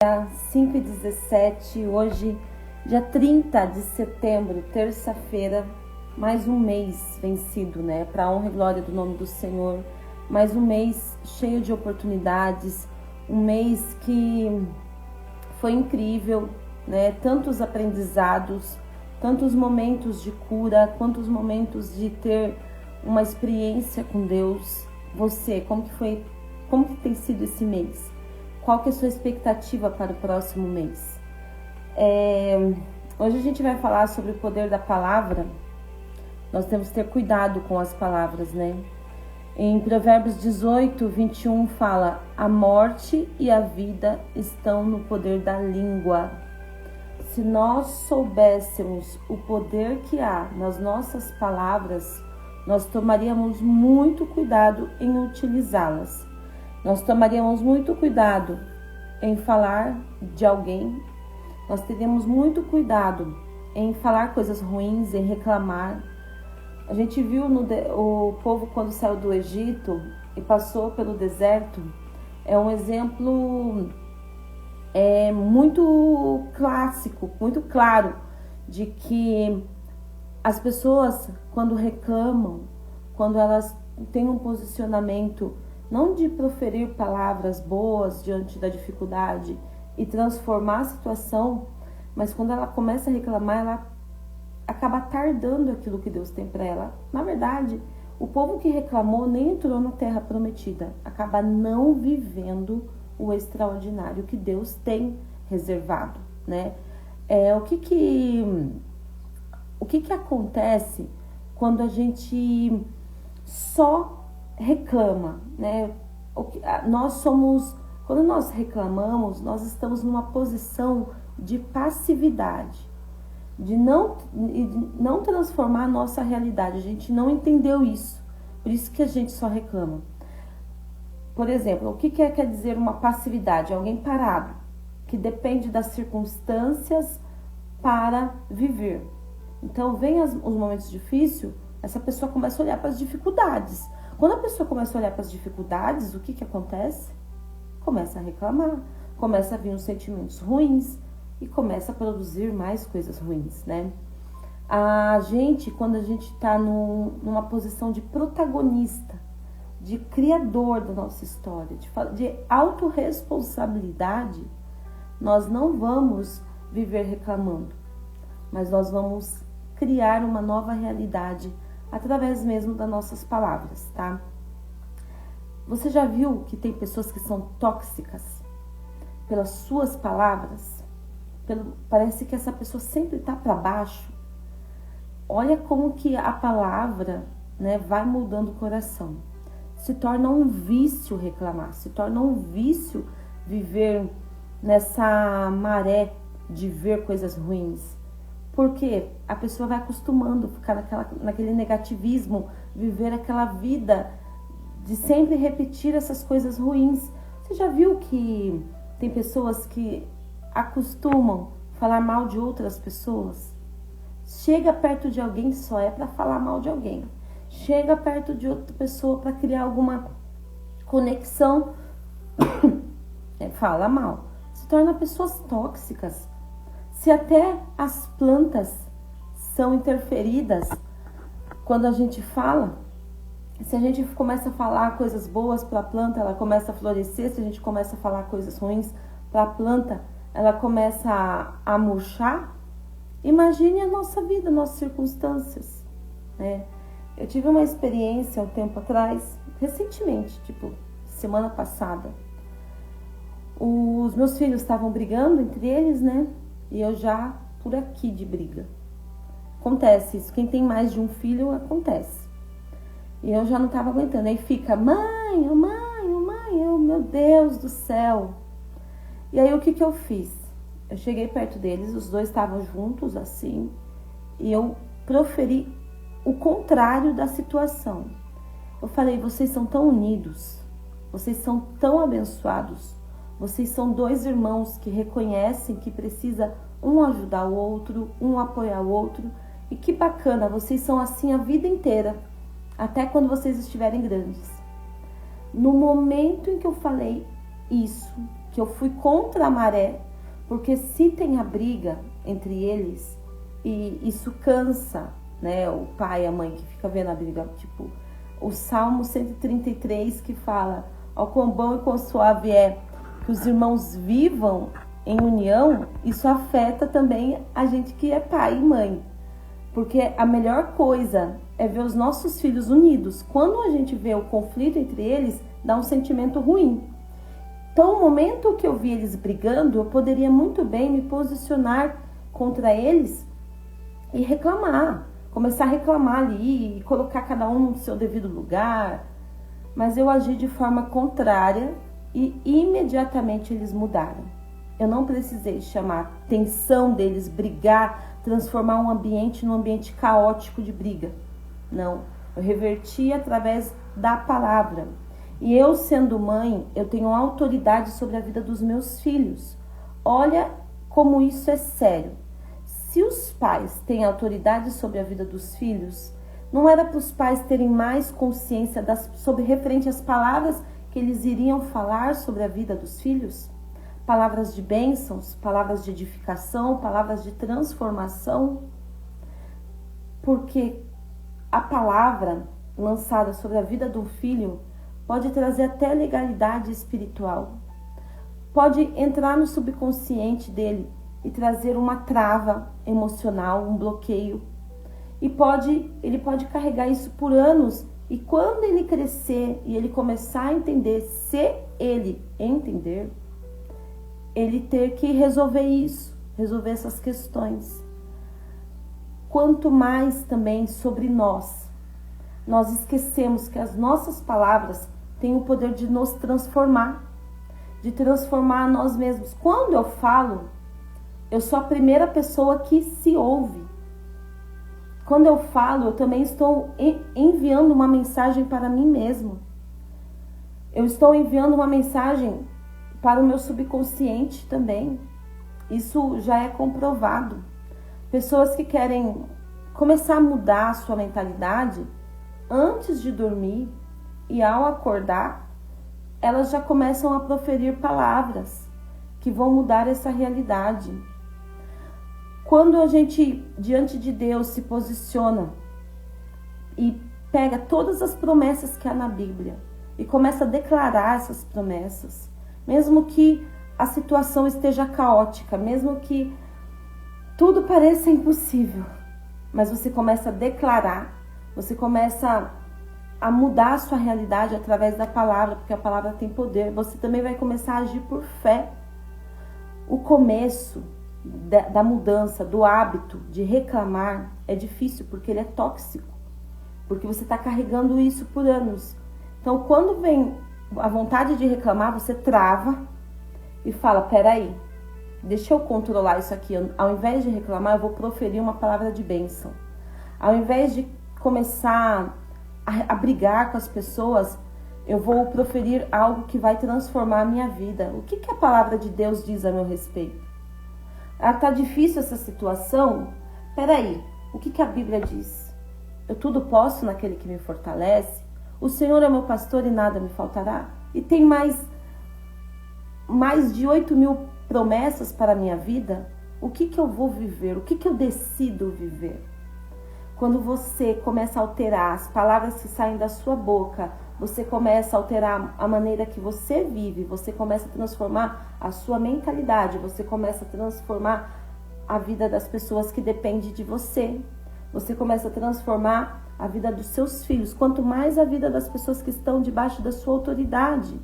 5h17, hoje, dia 30 de setembro, terça-feira, mais um mês vencido, né? Para a honra e glória do nome do Senhor, mais um mês cheio de oportunidades, um mês que foi incrível, né? Tantos aprendizados, tantos momentos de cura, quantos momentos de ter uma experiência com Deus. Você, como que tem sido esse mês? Qual que é a sua expectativa para o próximo mês? Hoje a gente vai falar sobre o poder da palavra. Nós temos que ter cuidado com as palavras, né? Em Provérbios 18, 21 fala: a morte e a vida estão no poder da língua. Se nós soubéssemos o poder que há nas nossas palavras, nós tomaríamos muito cuidado em utilizá-las. Nós tomaríamos muito cuidado em falar de alguém. Nós teríamos muito cuidado em falar coisas ruins, em reclamar. A gente viu o povo quando saiu do Egito e passou pelo deserto. É um exemplo muito clássico, muito claro, de que as pessoas, quando reclamam, quando elas têm um posicionamento não de proferir palavras boas diante da dificuldade e transformar a situação, mas quando ela começa a reclamar, ela acaba tardando aquilo que Deus tem para ela. Na verdade, o povo que reclamou nem entrou na terra prometida, acaba não vivendo o extraordinário que Deus tem reservado, né? O que acontece quando a gente só reclama, né? Quando nós reclamamos, nós estamos numa posição de passividade, de não transformar a nossa realidade. A gente não entendeu isso, por isso que a gente só reclama. Por exemplo, o que quer dizer uma passividade? Alguém parado, que depende das circunstâncias para viver. Então, vem os momentos difíceis, essa pessoa começa a olhar para as dificuldades. Quando a pessoa começa a olhar para as dificuldades, o que acontece? Começa a reclamar, começa a vir os sentimentos ruins e começa a produzir mais coisas ruins, né? Quando a gente está numa posição de protagonista, de criador da nossa história, de autorresponsabilidade, nós não vamos viver reclamando, mas nós vamos criar uma nova realidade através mesmo das nossas palavras, tá? Você já viu que tem pessoas que são tóxicas pelas suas palavras? Parece que essa pessoa sempre está para baixo. Olha como que a palavra, né, vai mudando o coração. Se torna um vício reclamar, se torna um vício viver nessa maré de ver coisas ruins. Porque a pessoa vai acostumando, ficar naquele negativismo, viver aquela vida de sempre repetir essas coisas ruins. Você já viu que tem pessoas que acostumam falar mal de outras pessoas? Chega perto de alguém só é para falar mal de alguém. Chega perto de outra pessoa para criar alguma conexão, fala mal. Se torna pessoas tóxicas. Se até as plantas são interferidas quando a gente fala, se a gente começa a falar coisas boas para a planta, ela começa a florescer. Se a gente começa a falar coisas ruins para a planta, ela começa a murchar. Imagine a nossa vida, nossas circunstâncias, né? Eu tive uma experiência um tempo atrás, recentemente, semana passada. Os meus filhos estavam brigando entre eles, né? E eu já por aqui de briga. Acontece isso. Quem tem mais de um filho, acontece. E eu já não estava aguentando. Aí fica, mãe, meu Deus do céu. E aí o que eu fiz? Eu cheguei perto deles, os dois estavam juntos assim. E eu proferi o contrário da situação. Eu falei, vocês são tão unidos. Vocês são tão abençoados. Vocês são dois irmãos que reconhecem que precisa um ajudar o outro, um apoiar o outro. E que bacana, vocês são assim a vida inteira, até quando vocês estiverem grandes. No momento em que eu falei isso, que que eu fui contra a maré, porque se tem a briga entre eles, e isso cansa, né, o pai e a mãe que fica vendo a briga, tipo, o Salmo 133 que fala, ó quão bom e quão suave é que os irmãos vivam em união, isso afeta também a gente que é pai e mãe, porque a melhor coisa é ver os nossos filhos unidos. Quando a gente vê o conflito entre eles, dá um sentimento ruim. Então, no momento que eu vi eles brigando, eu poderia muito bem me posicionar contra eles e reclamar. Começar a reclamar ali e colocar cada um no seu devido lugar. Mas eu agi de forma contrária e imediatamente eles mudaram. Eu não precisei chamar a atenção deles, brigar, transformar um ambiente num ambiente caótico de briga. Não, eu reverti através da palavra. E eu, sendo mãe, eu tenho autoridade sobre a vida dos meus filhos. Olha como isso é sério. Se os pais têm autoridade sobre a vida dos filhos, não era para os pais terem mais consciência sobre referente às palavras que eles iriam falar sobre a vida dos filhos? Palavras de bênçãos, palavras de edificação, palavras de transformação. Porque a palavra lançada sobre a vida do filho pode trazer até legalidade espiritual. Pode entrar no subconsciente dele e trazer uma trava emocional, um bloqueio. E ele pode carregar isso por anos. E quando ele crescer e ele começar a entender, se ele entender, ele ter que resolver isso, resolver essas questões. Quanto mais também sobre nós esquecemos que as nossas palavras têm o poder de nos transformar, de transformar nós mesmos. Quando eu falo, eu sou a primeira pessoa que se ouve. Quando eu falo, eu também estou enviando uma mensagem para mim mesmo. Eu estou enviando uma mensagem para o meu subconsciente também. Isso já é comprovado. Pessoas que querem começar a mudar a sua mentalidade antes de dormir e ao acordar, elas já começam a proferir palavras que vão mudar essa realidade. Quando a gente, diante de Deus, se posiciona e pega todas as promessas que há na Bíblia e começa a declarar essas promessas, mesmo que a situação esteja caótica, mesmo que tudo pareça impossível, mas você começa a declarar, você começa a mudar a sua realidade através da palavra, porque a palavra tem poder. Você também vai começar a agir por fé. O começo da mudança, do hábito de reclamar é difícil, porque ele é tóxico, porque você está carregando isso por anos. Então, quando vem a vontade de reclamar, você trava e fala, peraí, deixa eu controlar isso aqui. Ao invés de reclamar, eu vou proferir uma palavra de bênção. Ao invés de começar a brigar com as pessoas, eu vou proferir algo que vai transformar a minha vida. O que a palavra de Deus diz a meu respeito? Tá difícil essa situação? Peraí, o que a Bíblia diz? Eu tudo posso naquele que me fortalece. O Senhor é meu pastor e nada me faltará. E tem mais de 8.000 promessas para a minha vida. O que eu vou viver? O que eu decido viver? Quando você começa a alterar as palavras que saem da sua boca, você começa a alterar a maneira que você vive, você começa a transformar a sua mentalidade, você começa a transformar a vida das pessoas que dependem de você. Você começa a transformar a vida dos seus filhos, quanto mais a vida das pessoas que estão debaixo da sua autoridade,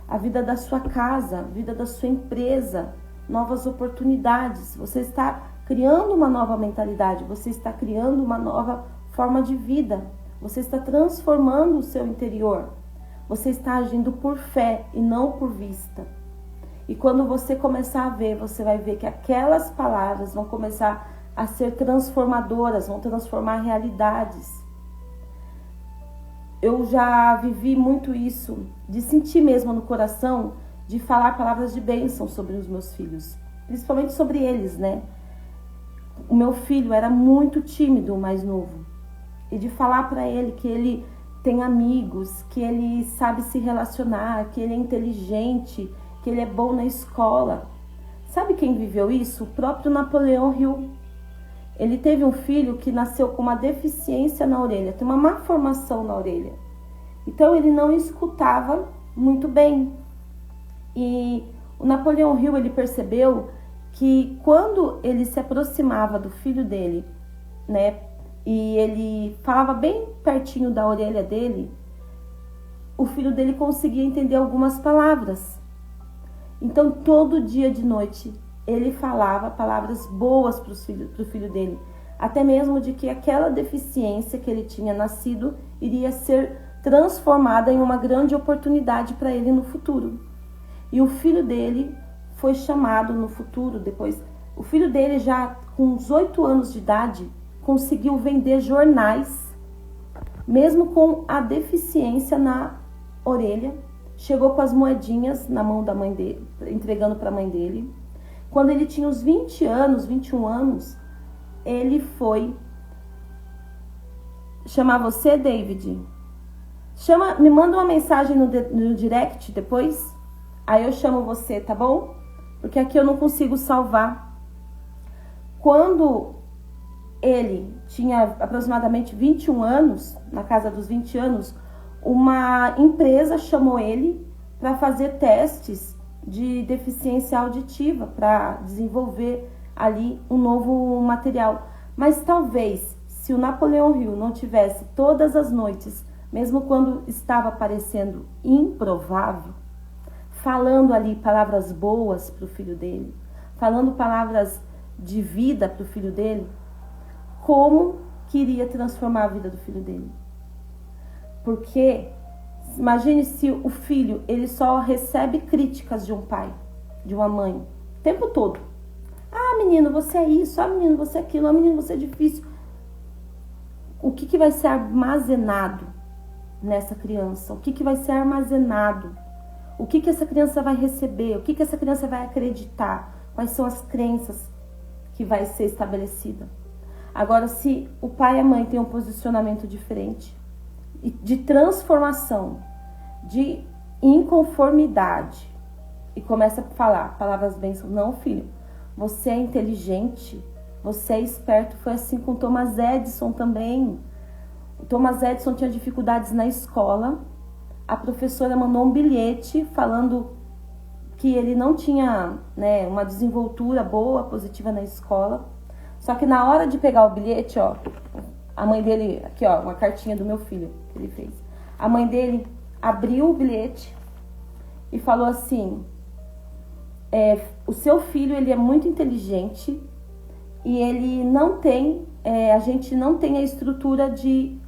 a vida da sua casa, a vida da sua empresa, novas oportunidades. Você está criando uma nova mentalidade, você está criando uma nova forma de vida, você está transformando o seu interior, você está agindo por fé e não por vista. E quando você começar a ver, você vai ver que aquelas palavras vão começar a ser transformadoras, vão transformar realidades. Eu já vivi muito isso, de sentir mesmo no coração, de falar palavras de bênção sobre os meus filhos, principalmente sobre eles, né? O meu filho era muito tímido, o mais novo, e de falar para ele que ele tem amigos, que ele sabe se relacionar, que ele é inteligente que ele é bom na escola. Sabe quem viveu isso? O próprio Napoleão Hill. Ele teve um filho que nasceu com uma deficiência na orelha, tem uma má formação na orelha. Então ele não escutava muito bem. E o Napoleão Hill, ele percebeu que quando ele se aproximava do filho dele, né, e ele falava bem pertinho da orelha dele, o filho dele conseguia entender algumas palavras. Então todo dia de noite ele falava palavras boas para o filho dele, até mesmo de que aquela deficiência que ele tinha nascido iria ser transformada em uma grande oportunidade para ele no futuro. E o filho dele foi chamado no futuro, depois, o filho dele já com 18 anos de idade conseguiu vender jornais, mesmo com a deficiência na orelha, chegou com as moedinhas na mão da mãe dele, entregando para a mãe dele. Quando ele tinha uns 20 anos, 21 anos, ele foi chamar você, David. Me manda uma mensagem no direct depois. Aí eu chamo você, tá bom? Porque aqui eu não consigo salvar. Quando ele tinha aproximadamente 21 anos, na casa dos 20 anos, uma empresa chamou ele para fazer testes de deficiência auditiva, para desenvolver ali um novo material. Mas talvez, se o Napoleão Hill não tivesse todas as noites, mesmo quando estava parecendo improvável, falando ali palavras boas para o filho dele, falando palavras de vida para o filho dele, como queria transformar a vida do filho dele? Porque imagine se o filho, ele só recebe críticas de um pai, de uma mãe, o tempo todo. Ah, menino, você é isso. Ah, menino, você é aquilo. Ah, menino, você é difícil. O que vai ser armazenado nessa criança? O que vai ser armazenado? O que essa criança vai receber? O que essa criança vai acreditar? Quais são as crenças que vai ser estabelecida? Agora, se o pai e a mãe têm um posicionamento diferente, de transformação, de inconformidade, e começa a falar palavras bênçãos. Não, filho, você é inteligente, você é esperto. Foi assim com Thomas Edison também. O Thomas Edison tinha dificuldades na escola. A professora mandou um bilhete falando que ele não tinha, né, uma desenvoltura boa, positiva na escola. Só que na hora de pegar o bilhete, ó, a mãe dele, aqui ó, uma cartinha do meu filho que ele fez. A mãe dele abriu o bilhete e falou assim: o seu filho, ele é muito inteligente e ele não tem, a gente não tem a estrutura de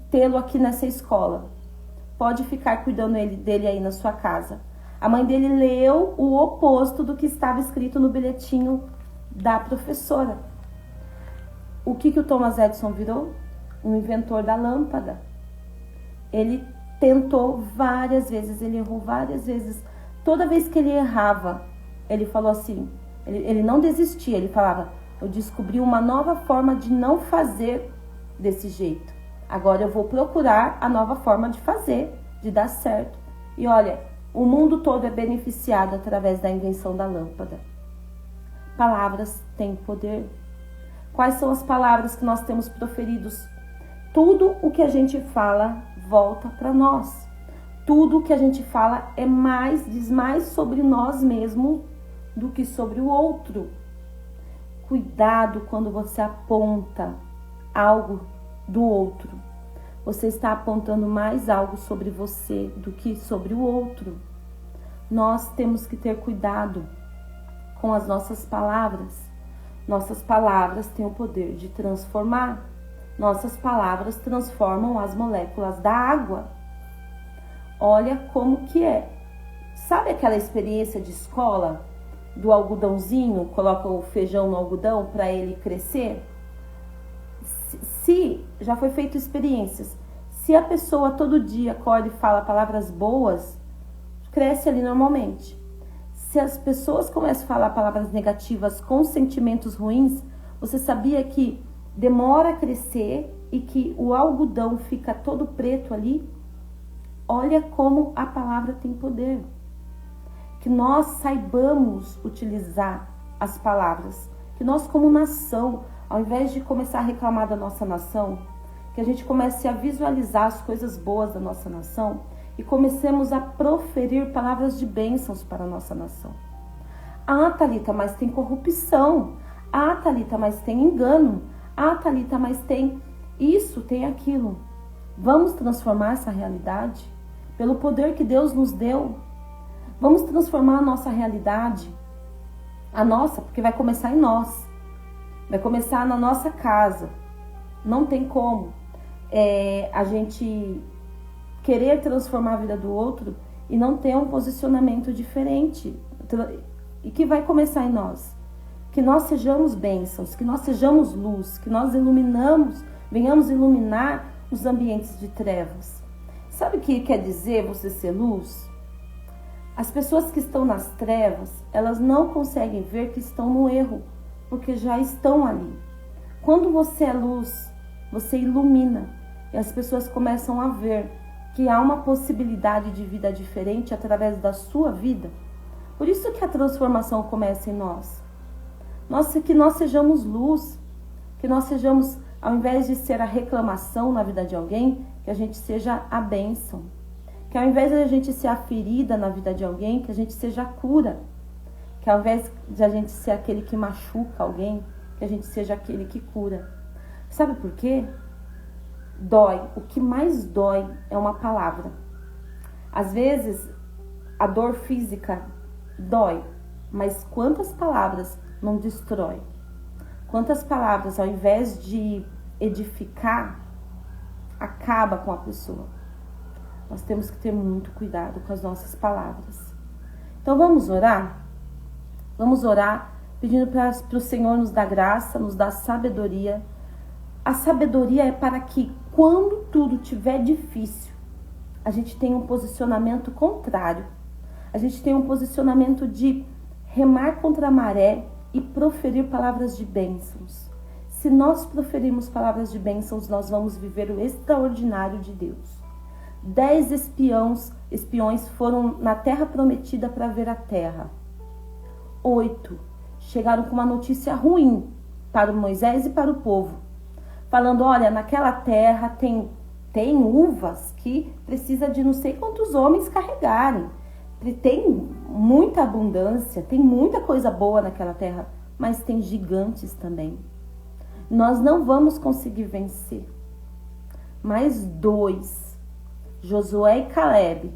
tê-lo aqui nessa escola. Pode ficar cuidando dele aí na sua casa. A mãe dele leu o oposto do que estava escrito no bilhetinho da professora. O que o Thomas Edison virou? Um inventor da lâmpada. Ele tentou várias vezes, ele errou várias vezes. Toda vez que ele errava, ele falou assim, ele não desistia, ele falava: eu descobri uma nova forma de não fazer desse jeito. Agora eu vou procurar a nova forma de fazer, de dar certo. E olha, o mundo todo é beneficiado através da invenção da lâmpada. Palavras têm poder. Quais são as palavras que nós temos proferidos? Tudo o que a gente fala volta para nós. Tudo o que a gente fala diz mais sobre nós mesmos do que sobre o outro. Cuidado quando você aponta algo do outro. Você está apontando mais algo sobre você do que sobre o outro. Nós temos que ter cuidado com as nossas palavras. Nossas palavras têm o poder de transformar. Nossas palavras transformam as moléculas da água. Olha como que é. Sabe aquela experiência de escola do algodãozinho? Coloca o feijão no algodão para ele crescer? Se já foi feito experiências, se a pessoa todo dia acorda e fala palavras boas, cresce ali normalmente. Se as pessoas começam a falar palavras negativas com sentimentos ruins, você sabia que demora a crescer e que o algodão fica todo preto ali? Olha como a palavra tem poder. que nós saibamos utilizar as palavras, que nós como nação, ao invés de começar a reclamar da nossa nação, que a gente comece a visualizar as coisas boas da nossa nação e comecemos a proferir palavras de bênçãos para a nossa nação. Ah, Thalita, mas tem corrupção. Ah, Thalita, mas tem engano. Ah, Thalita, mas tem isso, tem aquilo. Vamos transformar essa realidade pelo poder que Deus nos deu. Vamos transformar a nossa realidade, a nossa, porque vai começar em nós. Vai começar na nossa casa. Não tem como a gente querer transformar a vida do outro e não ter um posicionamento diferente. E que vai começar em nós. Que nós sejamos bênçãos, que nós sejamos luz, que nós venhamos iluminar os ambientes de trevas. Sabe o que quer dizer você ser luz? As pessoas que estão nas trevas, elas não conseguem ver que estão no erro, porque já estão ali. Quando você é luz, você ilumina e as pessoas começam a ver que há uma possibilidade de vida diferente através da sua vida. Por isso que a transformação começa em nós. Que nós sejamos luz, que nós sejamos, ao invés de ser a reclamação na vida de alguém, que a gente seja a bênção. Que ao invés de a gente ser a ferida na vida de alguém, que a gente seja a cura. Que ao invés de a gente ser aquele que machuca alguém, que a gente seja aquele que cura. Sabe por quê? Dói. O que mais dói é uma palavra. Às vezes, a dor física dói, mas quantas palavras não destrói? Quantas palavras, ao invés de edificar, acaba com a pessoa? Nós temos que ter muito cuidado com as nossas palavras. Então vamos orar? Vamos orar pedindo para o Senhor nos dar graça, nos dar sabedoria. A sabedoria é para que quando tudo estiver difícil, a gente tenha um posicionamento contrário. A gente tenha um posicionamento de remar contra a maré e proferir palavras de bênçãos. Se nós proferirmos palavras de bênçãos, nós vamos viver o extraordinário de Deus. 10 espiões foram na terra prometida para ver a terra. 8 chegaram com uma notícia ruim para Moisés e para o povo, falando, olha, naquela terra tem uvas que precisa de não sei quantos homens carregarem. Tem muita abundância, tem muita coisa boa naquela terra, mas tem gigantes também. Nós não vamos conseguir vencer. Mais 2, Josué e Caleb,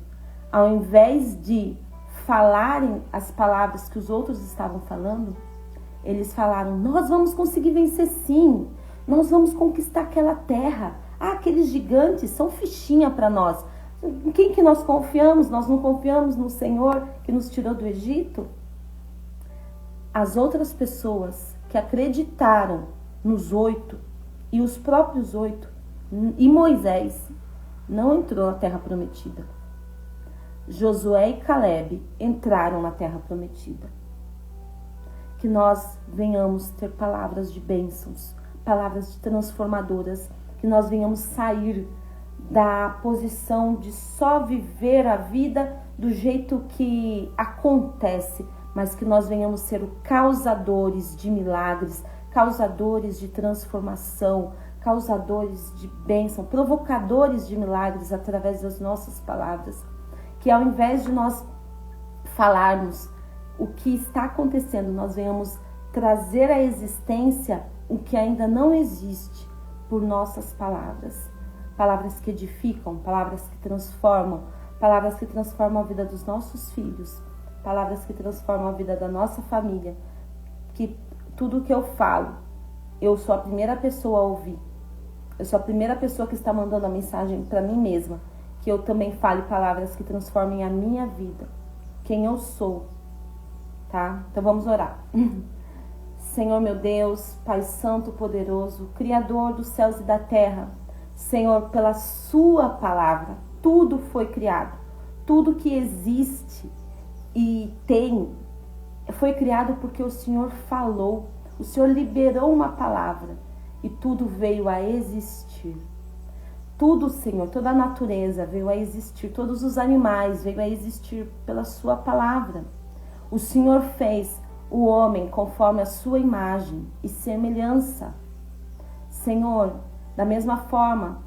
ao invés de falarem as palavras que os outros estavam falando, eles falaram, nós vamos conseguir vencer sim, nós vamos conquistar aquela terra. Ah, aqueles gigantes são fichinha para nós. Em quem que nós confiamos? Nós não confiamos no Senhor que nos tirou do Egito? As outras pessoas que acreditaram nos 8 e os próprios 8 e Moisés não entrou na terra prometida. Josué e Caleb entraram na terra prometida. Que nós venhamos ter palavras de bênçãos, palavras transformadoras, que nós venhamos sair da posição de só viver a vida do jeito que acontece, mas que nós venhamos ser os causadores de milagres, causadores de transformação, causadores de bênção, provocadores de milagres através das nossas palavras. Que ao invés de nós falarmos o que está acontecendo, nós venhamos trazer à existência o que ainda não existe por nossas palavras. Palavras que edificam, palavras que transformam a vida dos nossos filhos, palavras que transformam a vida da nossa família. Que tudo que eu falo, eu sou a primeira pessoa a ouvir. Eu sou a primeira pessoa que está mandando a mensagem para mim mesma. Que eu também fale palavras que transformem a minha vida. Quem eu sou. Tá? Então vamos orar. Senhor meu Deus, Pai Santo Poderoso, Criador dos céus e da terra. Senhor, pela sua palavra, tudo foi criado. Tudo que existe e tem, foi criado porque o Senhor falou. O Senhor liberou uma palavra e tudo veio a existir. Tudo, Senhor, toda a natureza veio a existir. Todos os animais veio a existir pela sua palavra. O Senhor fez o homem conforme a sua imagem e semelhança. Senhor, da mesma forma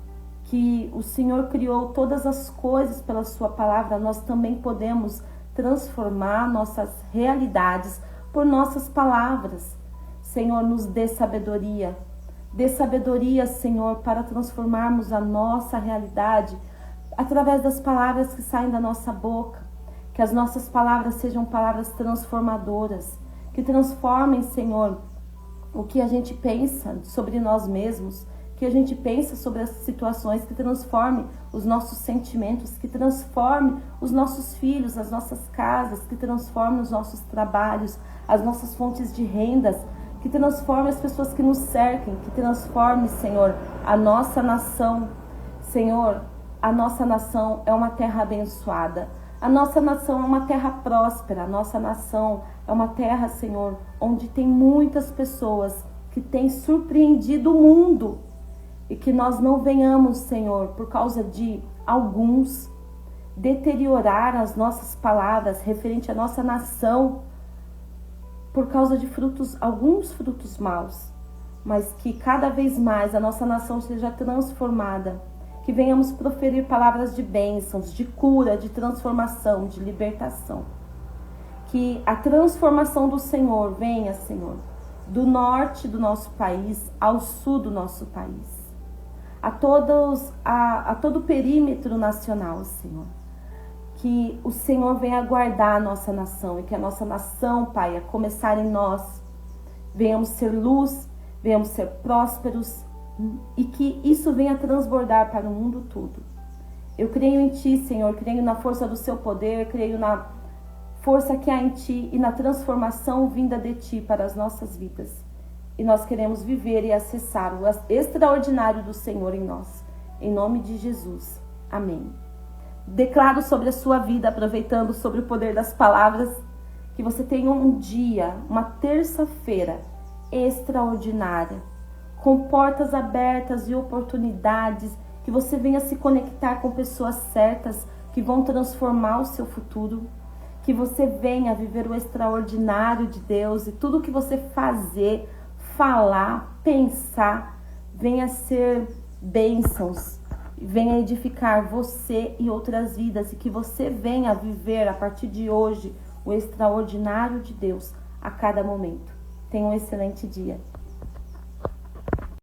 que o Senhor criou todas as coisas pela sua palavra, nós também podemos transformar nossas realidades por nossas palavras. Senhor, nos dê sabedoria. Dê sabedoria, Senhor, para transformarmos a nossa realidade através das palavras que saem da nossa boca. Que as nossas palavras sejam palavras transformadoras, que transformem, Senhor, o que a gente pensa sobre nós mesmos, que a gente pensa sobre as situações, que transforme os nossos sentimentos, que transforme os nossos filhos, as nossas casas, que transforme os nossos trabalhos, as nossas fontes de rendas, que transforme as pessoas que nos cerquem, que transforme, Senhor, a nossa nação. Senhor, a nossa nação é uma terra abençoada. A nossa nação é uma terra próspera. A nossa nação é uma terra, Senhor, onde tem muitas pessoas que têm surpreendido o mundo. E que nós não venhamos, Senhor, por causa de alguns, deteriorar as nossas palavras referente à nossa nação, por causa de alguns frutos maus, mas que cada vez mais a nossa nação seja transformada, que venhamos proferir palavras de bênçãos, de cura, de transformação, de libertação. Que a transformação do Senhor venha, Senhor, do norte do nosso país ao sul do nosso país, a todo o perímetro nacional, Senhor. Que o Senhor venha guardar a nossa nação e que a nossa nação, Pai, a começar em nós, venhamos ser luz, venhamos ser prósperos e que isso venha transbordar para o mundo todo. Eu creio em Ti, Senhor, creio na força do Seu poder, creio na força que há em Ti e na transformação vinda de Ti para as nossas vidas. E nós queremos viver e acessar o extraordinário do Senhor em nós. Em nome de Jesus. Amém. Declaro sobre a sua vida, aproveitando sobre o poder das palavras, que você tenha um dia, uma terça-feira extraordinária, com portas abertas e oportunidades, que você venha se conectar com pessoas certas que vão transformar o seu futuro, que você venha viver o extraordinário de Deus e tudo que você fazer, falar, pensar, venha ser bênçãos, venha edificar você e outras vidas e que você venha viver a partir de hoje o extraordinário de Deus a cada momento. Tenha um excelente dia.